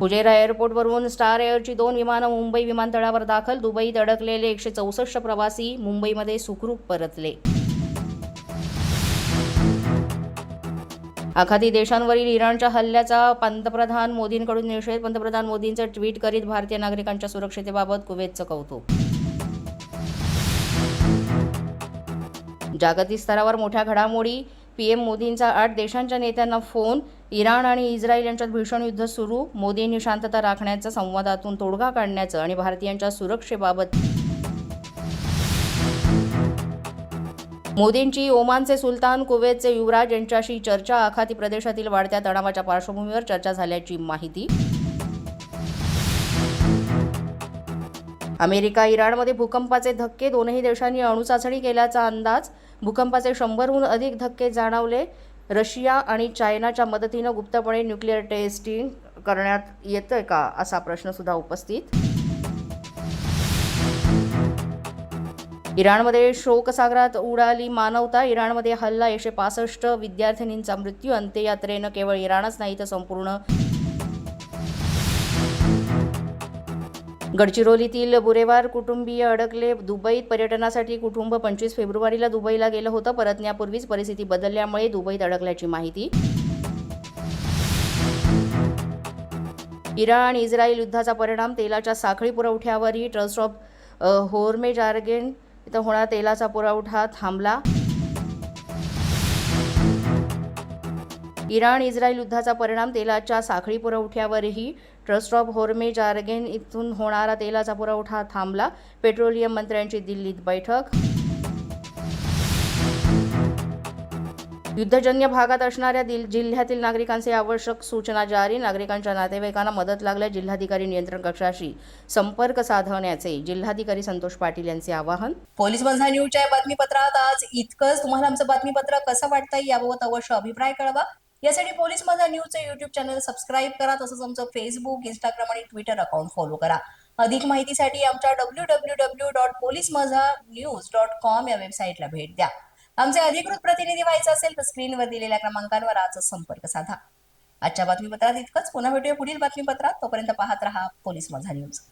Fujairah एअरपोर्टवरून star एअरची 2 विमानं मुंबई विमानतळावर दाखल. दुबईत अडकलेले 164 प्रवासी मुंबईमध्ये सुखरूप परतले. आखाती देशांवरील इराणच्या हल्ल्याचा पंतप्रधान मोदींकडून निषेध. पंतप्रधान मोदींचं ट्विट करीत भारतीय नागरिकांच्या सुरक्षितेबाबत कुवेतचं कौतुक. जागतिक स्तरावर मोठ्या घडामोडी. पीएम मोदींचा 8 देशांच्या नेत्यांना फोन. इराण आणि इस्रायल यांच्यात भीषण युद्ध सुरू. मोदींनी शांतता राखण्याचं, संवादातून तोडगा काढण्याचं आणि भारतीयांच्या सुरक्षेबाबत. मोदींची ओमानचे सुलतान, कुवेतचे युवराज यांच्याशी चर्चा. आखाती प्रदेशातील वाढत्या तणावाच्या पार्श्वभूमीवर चर्चा झाल्याची माहिती. अमेरिका इराणमध्ये भूकंपाचे धक्के. दोनही देशांनी अणुचाचणी केल्याचा अंदाज. भूकंपाचे 100हून अधिक धक्के जाणवले. रशिया आणि चायनाच्या मदतीनं गुप्तपणे न्यूक्लिअर टेस्टिंग करण्यात येतंय का, असा प्रश्न सुद्धा उपस्थित. इराणमध्ये शोकसागरात उडाली मानवता. इराणमध्ये हल्ला. 165 विद्यार्थिनींचा मृत्यू. अंत्ययात्रेनं केवळ इराणच नाही तर संपूर्ण. गडचिरोलीतील बुरेवार कुटुंबीय अडकले दुबईत. पर्यटनासाठी कुटुंब 25 फेब्रुवारीला दुबईला गेलं होतं. परतण्यापूर्वीच परिस्थिती बदलल्यामुळे दुबईत अडकल्याची माहिती. इराण इस्रायल युद्धाचा परिणाम. तेलाच्या साखळी पुरवठ्यावरही. ट्रस्ट ऑफ होर्मेज आर्गेन इथं होणारा तेलाचा पुरवठा थांबला. इराण इस्रायल युद्धाचा परिणाम. तेलाच्या साखळी पुरवठ्यावरही. ट्रस्ट ऑफ होर्मेज आर्गेन इथून होणारा तेलाचा पुरवठा थांबला. पेट्रोलियम मंत्र्यांची दिल्लीत बैठक. युद्धजन्य भागात असणाऱ्या जिल्ह्यातील नागरिकांचे आवश्यक सूचना जारी. नागरिकांच्या नातेवाईकांना मदत लागल्यास जिल्हाधिकारी नियंत्रण कक्षाशी संपर्क साधण्याचे जिल्हाधिकारी संतोष पाटील यांचे आवाहन. पोलीस माझा न्यूजच्या बातमीपत्रात आज इतकंच. तुम्हाला आमचं बातमीपत्र कसं वाटतंय याबाबत अवश्य अभिप्राय कळवा. यासाठी पोलीस माझा न्यूजचं यूट्यूब चॅनल सबस्क्राईब करा. तसंच आमचं फेसबुक, इंस्टाग्राम आणि ट्विटर अकाउंट फॉलो करा. अधिक माहितीसाठी आमच्या www.policemazhanews.com या वेबसाईटला भेट द्या. आमचे अधिकृत प्रतिनिधी व्हायचं असेल तर स्क्रीनवर दिलेल्या क्रमांकांवर आजच संपर्क साधा. आजच्या बातमीपत्रात इतकंच. पुन्हा भेटूया पुढील बातमीपत्रात. तोपर्यंत पाहत रहा पोलीस माझा न्यूज.